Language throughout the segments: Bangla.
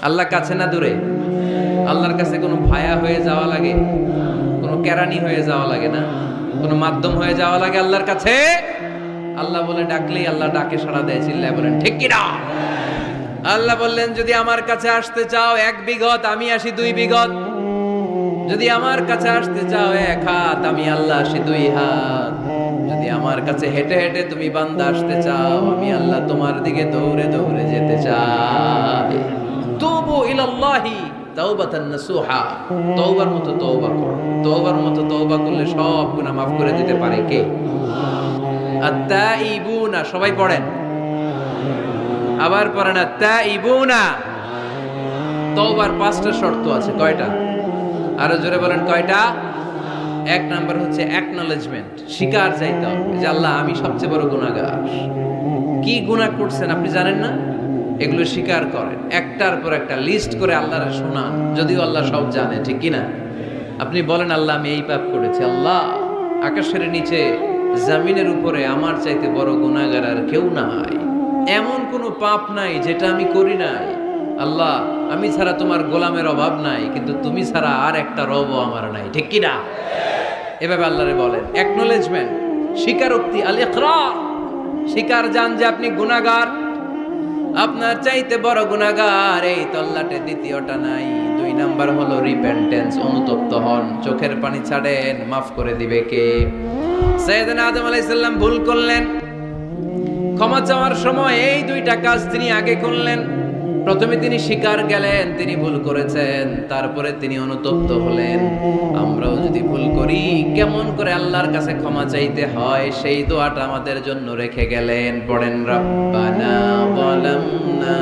আল্লাহ কাছে না দূরে? আল্লাহর কাছে কোনো ভায়া হয়ে যাওয়া লাগে, কোনো কেরানি হয়ে যাওয়া লাগে না, কোনো মাধ্যম হয়ে যাওয়া লাগে আল্লাহর কাছে? আল্লাহ বলে ডাকলেই আল্লাহ ডাকে সাড়া দেয়। চিল্লায় বলেন ঠিক কি না? আল্লাহ বললেন যদি আমার কাছে আসতে চাও 1 বিঘত, আমি আসি 2 বিঘত। যদি আমার কাছে আসতে চাও 1 হাত, আমি আল্লাহ আসি 2 হাত। যদি আমার কাছে হেঁটে হেঁটে তুমি বান্দা আসতে চাও, আমি আল্লাহ তোমার দিকে দৌড়ে দৌড়ে যেতে চাই। তুবু ইলাল্লাহি তাওবাতান নাসুহা, তওবার মতো তওবা করো। তওবার মতো তওবা করলে সব গুনাহ মাফ করে দিতে পারে কে? আত-তাইবুনা, সবাই পড়েন, আবার পড়েন আত-তাইবুনা। তওবার 5টা শর্ত আছে। কয়টা? আরো জোরে বলেন কয়টা? 1 নাম্বার হচ্ছে অ্যাকনলেজমেন্ট, স্বীকার চাইতে হবে যে আল্লাহ আমি সবচেয়ে বড় গুনাহগার। কি গুনাহ করছেন আপনি জানেন না? এগুলো স্বীকার করেন, একটার পর একটা লিস্ট করে আল্লাহর শোনান, যদিও আল্লাহ সব জানে, ঠিক কি না? আপনি বলেন আল্লাহ আমি এই পাপ করেছি, আল্লাহ আকাশের নিচে জমিনের উপরে আমার চাইতে বড় গুনাহগার আর কেউ নাই, এমন কোনো পাপ নাই যেটা আমি করি নাই। আল্লাহ আমি ছাড়া তোমার গোলামের অভাব নাই, কিন্তু তুমি ছাড়া আর একটা রবও আমার নাই, ঠিক কি না? এভাবে আল্লাহরে বলেন। অ্যাকনলেজমেন্ট, স্বীকারোক্তি, আল ইকরার, স্বীকার জান যে আপনি গুনাহগার, আপনার চাইতে বড় গুনাহগার এই তল্লাটে দ্বিতীয়টা নাই। 2 নাম্বার হলো রিপেন্টেন্স, অনুতপ্ত হন, চোখের পানি ছাড়েন, মাফ করে দিবে কে? সাইয়েদনা আদম আলাইহিস সালাম ভুল করলেন, ক্ষমা চাওয়ার সময় এই 2টা কাজ তিনি আগে করলেন। প্রথমে তিনি স্বীকার গেলেন তিনি ভুল করেছেন, তারপরে তিনি অনুতপ্ত হলেন। আমরাও যদি ভুল করি কেমন করে আল্লাহর কাছে ক্ষমা চাইতে হয় সেই দোয়াটা আমাদের জন্য রেখে গেলেন। পড়েন রব্বানা যালামনা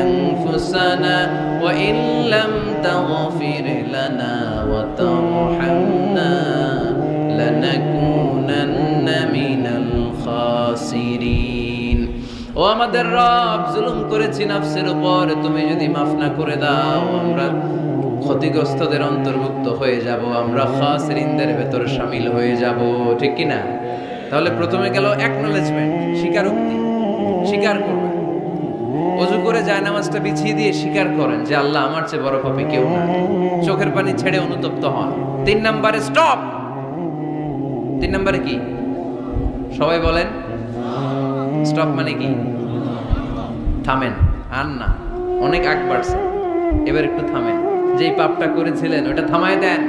আনফুসানা ওয়া ইল্লাম তাগফির লানা ওয়া তারহামনা লানাকুনান্না মিনাল খাসিরিন। ও আমাদের রব, জুলুম করেছি নফসের উপর, তুমি যদি মাফ না করে দাও আমরা ক্ষতিগ্রস্তদের অন্তর্ভুক্ত হয়ে যাব, আমরা খাসিরিনদের ভেতর শামিল হয়ে যাব, ঠিক কি না? তাহলে প্রথমে গেল অ্যাকনলেজমেন্ট, স্বীকারোক্তি, স্বীকার করবেন। ওযু করে জায়নামাজটা বিছিয়ে দিয়ে স্বীকার করেন যে আল্লাহ আমার চেয়ে বড় পাপী কেউ না, চোখের পানি ছেড়ে অনুতপ্ত হন। 3 নম্বরে স্টপ। 3 নম্বরে কি? সবাই বলেন স্টপ মানে কি? থামেন, আর না, অনেক আগ বাড়ছে, এবার একটু থামেন। যেই পাপটা করেছিলেন ওটা থামায় দেন।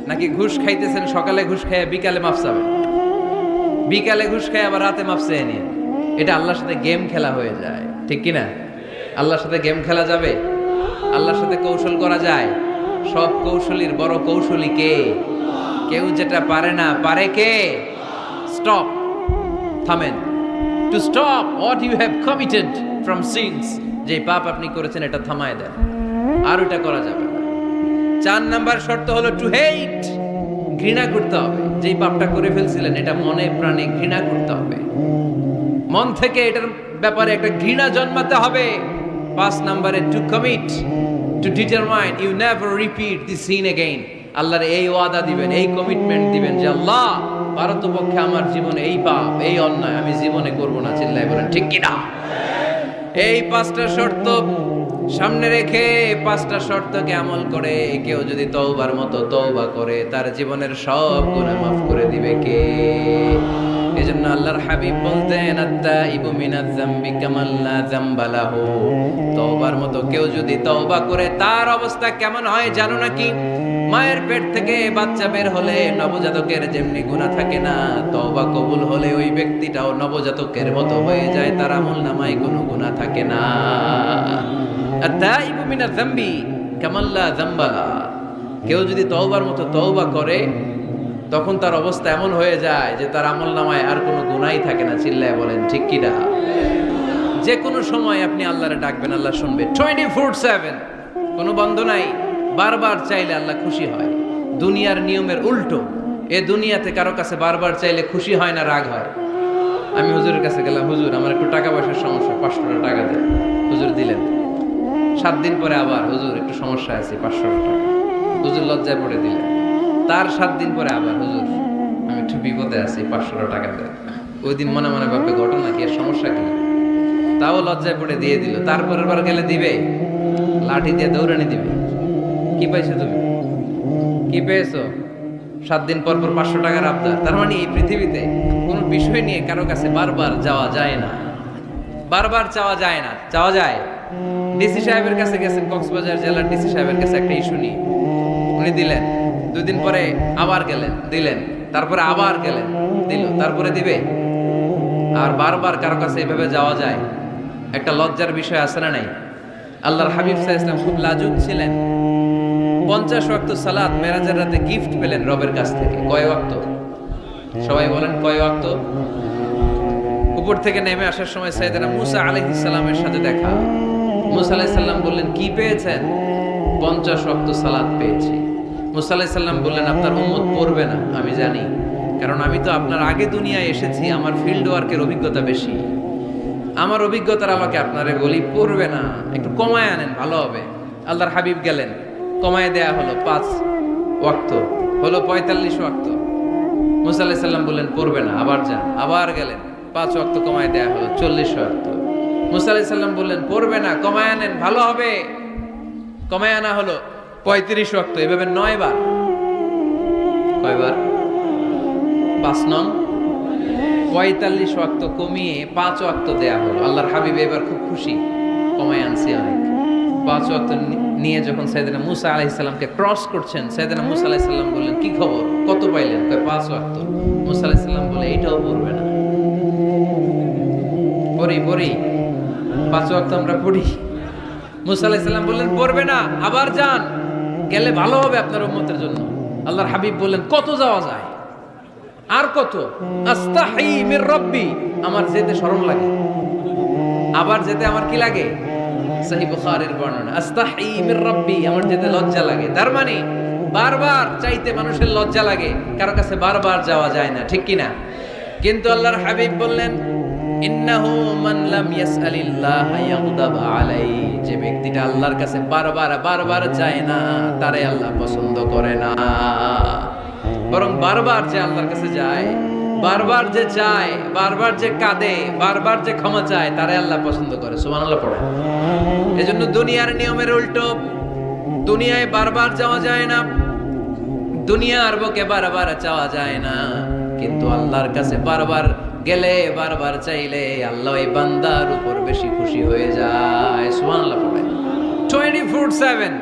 নাকি ঘুষ খাইতেছেন, সকালে ঘুষ খাইয়া বিকালে মাফ চাবেন, বিকালে ঘুষ খাই আবার রাতে মাফ চেয়ে নিয়ে, এটা আল্লাহর সাথে গেম খেলা হয়ে যায়, ঠিক কি না? আল্লাহর সাথে গেম খেলা যাবে? আল্লাহর সাথে কৌশল করা যায়? সব কৌশলীর বড় কৌশলী কে? কেউ যেটা পারে না, পারে কে? স্টপ, থামেন। To stop what you have committed from sins, যে পাপ আপনি করেছেন এটা থামায় দেন, আর ওটা করা যাবে না। 4 নাম্বার শর্ত হলো টু হেট, ঘৃণা করতে হবে। যেই পাপটা করে ফেলছিলেন এটা মনে প্রাণে ঘৃণা করতে হবে, মন থেকে এটার ব্যাপারে একটা ঘৃণা জন্মাতে হবে। 5 নাম্বারে to commit, to determine you never repeat this sin again. আল্লাহর এই ওয়াদা দিবেন, এই কমিটমেন্ট দিবেন যে আল্লাহ পারতপক্ষে আমার জীবনে এই পাপ, এই অন্যায় আমি জীবনে করব না। চিল্লায় বলেন ঠিক কি না? এই 5টা শর্ত সামনে রেখে 5টা শর্তকে আমল করে কেউ যদি তওবার মতো তওবা করে তার জীবনের সব গুনাহ মাফ করে দিবে কে? এজন্য আল্লাহর হাবিব বলতেন আত-তাইবু মিনাজ যামবি কামান লা যামবা লাহু। তওবার মতো কেউ যদি তওবা করে তার অবস্থা কেমন হয় জানো নাকি? মায়ের পেট থেকে বাচ্চা বের হলে নবজাতকের যেমনি গুনাহ থাকে না, তওবা কবুল হলে ওই ব্যক্তিটাও নবজাতকের মতো হয়ে যায়, তার আমলনামায় কোনো গুনাহ থাকে না। আত-তাইবু মিনাজ যামবি কামান লা যামবা লাহু। কেউ যদি তওবার মতো তওবা করে তখন তার অবস্থা এমন হয়ে যায় যে তার আমলনামায় আর কোনো গুনাহই থাকে না। চিল্লায় বলেন ঠিক কি না? যে কোনো সময় আপনি আল্লাহরে ডাকবেন, আল্লাহ শুনবে 24/7, কোনো বন্ধ নাই। বারবার চাইলে আল্লাহ খুশি হয়। দুনিয়ার নিয়মের উল্টো, এ দুনিয়াতে কারো কাছে বারবার চাইলে খুশি হয় না, রাগ হয়। আমি হুজুরের কাছে গেলাম, হুজুর আমার একটু টাকা পয়সার সমস্যা, 500 টাকা দেন। হুজুর দিলেন। 7 দিন পরে আবার, হুজুর একটু সমস্যা আছে, 500 টাকা। হুজুর লজ্জায় পড়ে দিলেন। তার 7 দিন পরে আবার, হুজুর আমি একটু বিপদে আছি, 500 টাকা দেন। ওই দিন মনে মনে ভাববে ঘটনা কি, এর সমস্যা কি, তাও লজ্জায় পড়ে দিয়ে দিল। তারপরের বার গেলে দিবে? লাঠি দিয়ে দৌড়ানি দিবে। কি পাইছো তুমি? কি পেয়েছো? 7 দিন পর পর 500 টাকার আবদার। তার মানে এই পৃথিবীতে কোনো বিষয় নিয়ে কারো কাছে বারবার যাওয়া যায় না, বারবার চাওয়া যায় না। চাওয়া যায়? ডিসি সাহেবের কাছে গেছেন, কক্সবাজার জেলার ডিসি সাহেবের কাছে একটা ইস্যু নিয়ে, উনি দিলেন। 2 দিন পরে আবার গেলেন, দিলেন। তারপরে আবার গেলেন, দিল। তারপরে দিবে? আর বারবার কারো কাছে এভাবে যাওয়া যায়? একটা লজ্জার বিষয় আছে না নাই? আল্লাহর হাবিব সাল্লাল্লাহু আলাইহি ওয়াসাল্লাম খুব লাজুক ছিলেন। 50 ওয়াক্ত সালাত মেরাজের রাতে গিফট পেলেন রবের কাছ থেকে। কয় ওয়াক্ত? সবাই বলেন কয় ওয়াক্ত? উপর থেকে নেমে আসার সময় সাইয়েদনা মুসা আলাইহিস সালামের সাথে দেখা। মুসা আলাইহিস সালাম বললেন, কি পেয়েছেন? 50 ওয়াক্ত সালাত পেয়েছি। মুসা আলাইহিস সালাম বললেন, আপনার উম্মত পড়বে না, আমি জানি, কারণ আমি তো আপনার আগে দুনিয়ায় এসেছি, আমার ফিল্ড ওয়ার্কের অভিজ্ঞতা বেশি। আমার অভিজ্ঞতার আমাকে আপনারে বলি পড়বে না, একটু কমায় আনেন, ভালো হবে। আল্লাহর হাবিব গেলেন, কমায় দেয়া হলো 5 ওয়াক্ত, হলো 45 ওয়াক্ত। মুসা আলাইহিস সালাম বললেন পড়বে না, আবার যান। আবার গেলেন, 5 ওয়াক্ত কমায় দেয়া হলো 40 ওয়াক্ত। মুসা আলাইহিস সালাম বললেন পড়বে না, কমায় আনেন, ভালো হবে। কমায় আনা হলো 35 ওয়াক্ত। এভাবে 9 বার। কয়বার? 5 নং 45 ওয়াক্ত কমিয়ে 5 ওয়াক্ত দেয়া হলো। আল্লাহর হাবিব এবার খুব খুশি, কমায় আনছি অনেক। 5 ওয়াক্ত নিয়ে যখন সাইয়েদনা মুসা আলাইহিস সালামকে ক্রস করছেন, সাইয়েদনা মুসা আলাইহিস সালাম বললেন, কি খবর, কত পাইলেন? কয় 5 ওয়াক্ত। মুসা আলাইহিস সালাম বলে, এইটাও পড়বে না। পড়ি 5 ওয়াক্ত আমরা পড়ি। মুসা আলাইহিস সালাম বললেন পড়বে না, আবার যান, গেলে ভালো হবে আপনার উম্মতের জন্য। আল্লাহর হাবিব বললেন, কত যাওয়া যায়? আর কত? আস্তাহি মির রাব্বি, আমার যেতে শরম লাগে। আবার যেতে আমার কি লাগে? সহিহ বুখারীর বর্ণনা, আস্তাহি মির রাব্বি, আমার যেতে লজ্জা লাগে। তার মানে বারবার চাইতে মানুষের লজ্জা লাগে, কারো কাছে বারবার যাওয়া যায় না, ঠিক কি না? কিন্তু আল্লাহর হাবিব বললেন, ইন্নাহু মান লাম ইয়াসআলিল্লাহ ইয়াগদাব আলাইহি, যে ব্যক্তিটা আল্লাহর কাছে বারবার যায় না, তারে আল্লাহ পছন্দ করে না। বরং বারবার যে আল্লাহর কাছে যায়, বারবার যে চায়, বারবার যে কাঁদে, বারবার যে ক্ষমা চায়, তারে আল্লাহ পছন্দ করে। সুবহানাল্লাহ পড়ে। এজন্য দুনিয়ার নিয়মের উল্টো, দুনিয়ায় বারবার যাওয়া যায় না, দুনিয়ার বুকে বারবার চাওয়া যায় না, কিন্তু আল্লাহর কাছে বারবার গেলে, বারবার চাইলে আল্লাহ এই বান্দার উপর বেশি খুশি হয়ে যায়। সুবহানাল্লাহ পড়ে। 24/7,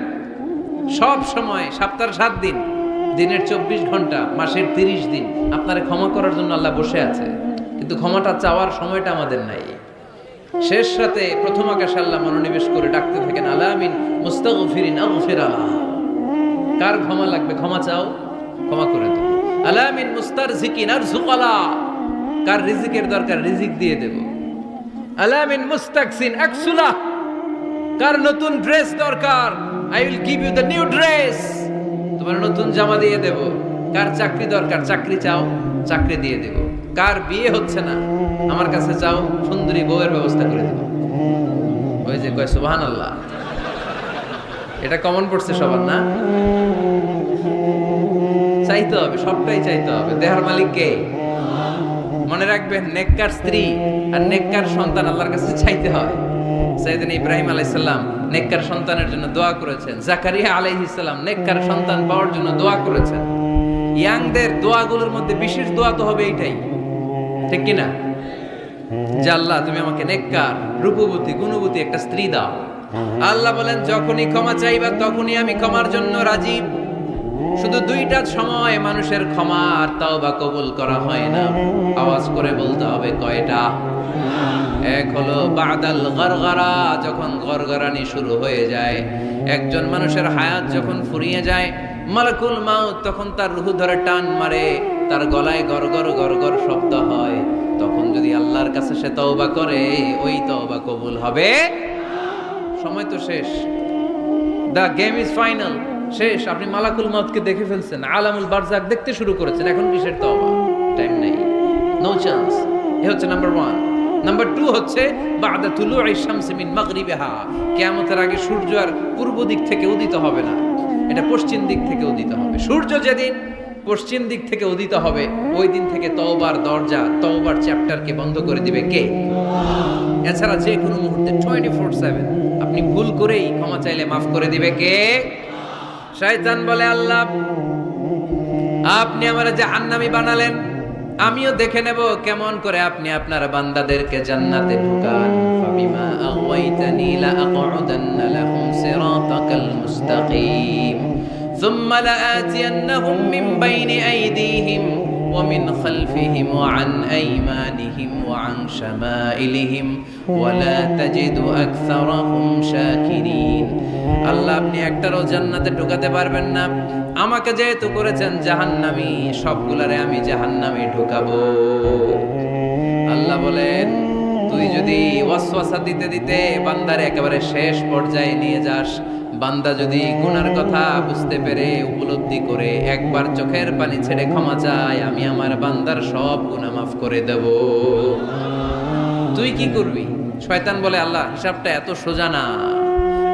সব সময়, সপ্তাহের 7 দিন, দিনের 24 ঘন্টা, মাসের 30 দিন আপনারে ক্ষমা করার জন্য আল্লাহ বসে আছে, কিন্তু ক্ষমাটা চাওয়ার সময়টা আমাদের নাই। শেষ রাতে প্রথম আকাশে আল্লাহ মনোনিবেশ করে ডাকতে থাকেন, আলামিন মুস্তাগফিরিন আগফির আলাহ, কার ক্ষমা লাগবে ক্ষমা চাও, ক্ষমা করে দেব। আলামিন মুস্তারজিকিন আরজুকালা, কার রিজিকের দরকার রিজিক দিয়ে দেব। আলামিন মুস্তাকসিন আকসুলা, কার নতুন ড্রেস দরকার, I will give you the new dress, তোমার নতুন জামা দিয়ে দেব। কার চাকরি দরকার, চাকরি চাও, চাকরি দিয়ে দেব। কার বিয়ে হচ্ছে না, আমার কাছে চাও, সুন্দরী বউয়ের ব্যবস্থা করে দেব। ওই যে কয় সুবহানাল্লাহ, এটা কমন পড়ছে সবার না? চাইতে হবে, সবটাই চাইতে হবে। দেহার মালিক কে? মনে রাখবেন, নেককার স্ত্রী আর নেককার সন্তান আল্লাহর কাছে চাইতে হয়। সাইয়েদনা ইব্রাহিম আলাইহিস সালাম নেককার সন্তানের জন্য দোয়া করেছেন, জাকারিয়া আলাইহিস সালাম নেককার সন্তান পাওয়ার জন্য দোয়া করেছেন। ইয়াংদের দোয়াগুলোর মধ্যে বিশেষ দোয়া তো হবে এইটাই, ঠিক কি না? যে আল্লাহ তুমি আমাকে নেককার, রূপবতী, গুণবতী একটা স্ত্রী দাও। আল্লাহ বলেন, যখনই ক্ষমা চাইবা তখনই আমি ক্ষমার জন্য রাজি। শুধু 2টা সময় মানুষের ক্ষমা আর তাওবা কবুল করা হয় না। আওয়াজ করে বলতে হবে কয়টা? এক হলো বাদাল গরগরা, যখন গরগরানি শুরু হয়ে যায়, একজন মানুষের হায়াত যখন ফুরিয়ে যায়, মালাকুল মাউত তখন তার রূহ ধরে টান মারে, তার গলায় গরগর গরগর শব্দ হয়, তখন যদি আল্লাহর কাছে সে তওবা করে, ওই তওবা কবুল হবে। সময় তো শেষ, দ্য গেম ইজ ফাইনাল, শেষ। আপনি মালাকুল মাউতকে দেখে ফেলছেন, আলামুল বারজাক দেখতে শুরু করেছেন, এখন কিসের তওবা? টাইম নেই, নো চান্স। এ হচ্ছে নাম্বার 1। নাম্বার 2 হচ্ছে বাদা তুলুই শামসি মিন মাগরিবিহা, কিয়ামতের আগে সূর্য আর পূর্ব দিক থেকে উদিত হবে না, এটা পশ্চিম দিক থেকে উদিত হবে। সূর্য যেদিন পশ্চিম দিক থেকে উদিত হবে, ওই দিন থেকে তওবার দরজা, তওবার চ্যাপ্টারকে বন্ধ করে দিবে কে? এছাড়া যে কোনো মুহূর্তে 24/7 আপনি আপনি ভুল করেই ক্ষমা চাইলে মাফ করে দিবে কে? শয়তান বলে, আল্লাহ আপনি আমার জাহান্নামী বানালেন, আমিও দেখে নেব কেমন করে আপনি আপনার বান্দাদেরকে জান্নাতে ঢুকান। ফাবিমা আগাওয়াইতানি লা আকউদান্না লাহুম সিরাতাকাল মুস্তাকিম সুম্মা লাআতিয়ান্নাহুম মিন বাইনি আইদিহিম ওয়া মিন খালফিহিম ওয়া আন আইমানিহিম ওয়া আন শামাইলিহিম ওয়া লা তাজিদু আকসারাহুম শাকিরিন। আল্লাহ আপনি একটারও জান্নাতে ঢুকাতে পারবেন না, আমাকে যেহেতু করেছেন জাহান্নামী, সবগুলারে আমি জাহান্নামে ঢুকাবো। আল্লাহ বলেন, তুই যদি ওয়াসওয়াসা দিতে দিতে বান্দার একেবারে শেষ পর্যায়ে নিয়ে যাস, বান্দা যদি গুনার কথা বুঝতে পেরে উপলব্ধি করে একবার চোখের পানি ছেড়ে ক্ষমা চায়, আমি আমার বান্দার সব গুনাহ মাফ করে দেব। তুই কি করবি? শয়তান বলে, আল্লাহ হিসাবটা এত সোজা না,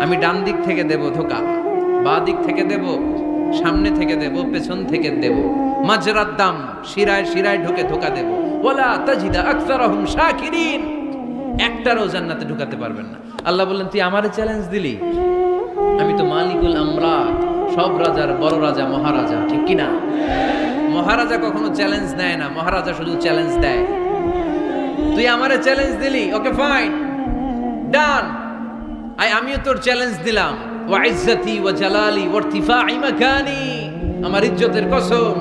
আমি ডান দিক থেকে দেব ধোকা, বাঁ দিক থেকে দেব, সামনে থেকে দেব, পেছন থেকে দেব, মাজরাত দাম, শিরায় শিরায় ঢুকে ধোকা দেব। ওয়ালা তাজিদা আকসারহুম শাকিরিন। একটারও জান্নাতে ঢুকাতে পারবেন না। আল্লাহ বললেন, তুই আমারে চ্যালেঞ্জ দিলি, আমি তো মালিকুল আমরাত, সব রাজার বড় রাজা, মহারাজা, ঠিক কি না? মহারাজা কখনো চ্যালেঞ্জ নেয় না, মহারাজা শুধু চ্যালেঞ্জ দেয়। তুই আমারে চ্যালেঞ্জ দিলি, ওকে ফাইন, ডান, আমিও তোর চ্যালেঞ্জ দিলাম। ওয়া ইজ্জতি ওয়া জালালি ওয়া ইরতিফাই মাকানি, আমার ইজ্জতের কসম,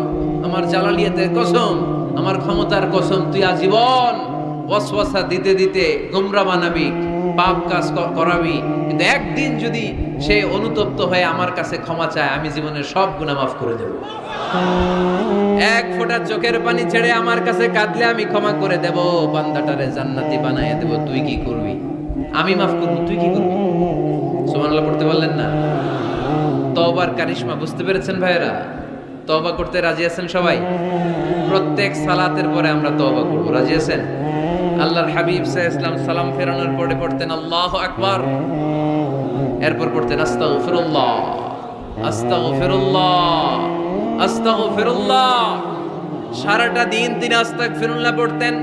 আমার জালালিয়াতের কসম, আমার ক্ষমতার কসম, তুই আজীবন ওয়াসওয়াসা দিতে দিতে গোমরা বানাবি, পাপ কাজ করাবি, কিন্তু একদিন যদি সে অনুতপ্ত হয়ে আমার কাছে ক্ষমা চায়, আমি জীবনের সব গুনাহ মাফ করে দেব। এক ফোঁটা চোখের পানি ছেড়ে আমার কাছে কাঁদলে আমি ক্ষমা করে দেব, বান্দাটারে জান্নাতি বানায় দেব। তুই কি করবি? আমি মাফ করব, তুই কি করবি? সুবহানাল্লাহ পড়তে বললেন না? তওবার কারিশমা বুঝতে পেরেছেন ভাইরা? তওবা করতে রাজি আছেন সবাই? প্রত্যেক সালাতের পরে আমরা তওবা করব, রাজি আছেন? আল্লাহর হাবিব সাল্লাল্লাহু আলাইহি ওয়াসাল্লাম সালাম ফেরানোর পরে পড়তেন আল্লাহু আকবার, এরপর পড়তেন আস্তাগফিরুল্লাহ, আস্তাগফিরুল্লাহ, আস্তাগফিরুল্লাহ। সারাটা দিন তিনি আস্তাগফিরুল্লাহ পড়তেন।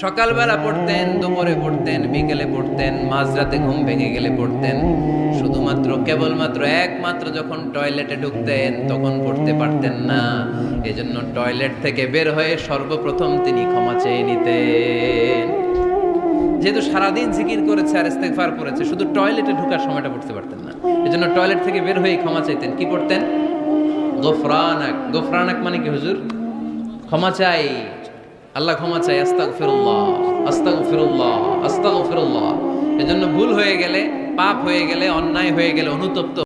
সকালবেলা পড়তেন, দুপুরে পড়তেন, বিকেলে পড়তেন, মাঝরাতে ঘুম ভেঙে গেলে পড়তেন। শুধুমাত্র কেবলমাত্র একমাত্র যখন টয়লেটে ঢুকতেন তখন পড়তে পারতেন না, এজন্য টয়লেট থেকে বের হয়ে সর্বপ্রথম তিনি ক্ষমা চেয়ে নিতেন। যেহেতু সারাদিন জিকির করেছে আর ইস্তেগফার করেছে, শুধু টয়লেটে ঢোকার সময়টা পড়তে পারতেন না, এজন্য টয়লেট থেকে বের হয়ে ক্ষমা চাইতেন। কি পড়তেন? গফরানাক। গফরানাক মানে কি হুজুর? ক্ষমা চাই, আল্লাহ ক্ষমা চাই, আস্তাগফিরুল্লাহ, আস্তাগফিরুল্লাহ, আস্তাগফিরুল্লাহ। এজন্য ভুল হয়ে গেলে, পাপ হয়ে গেলে, অন্যায় হয়ে গেলে, অনুতপ্ত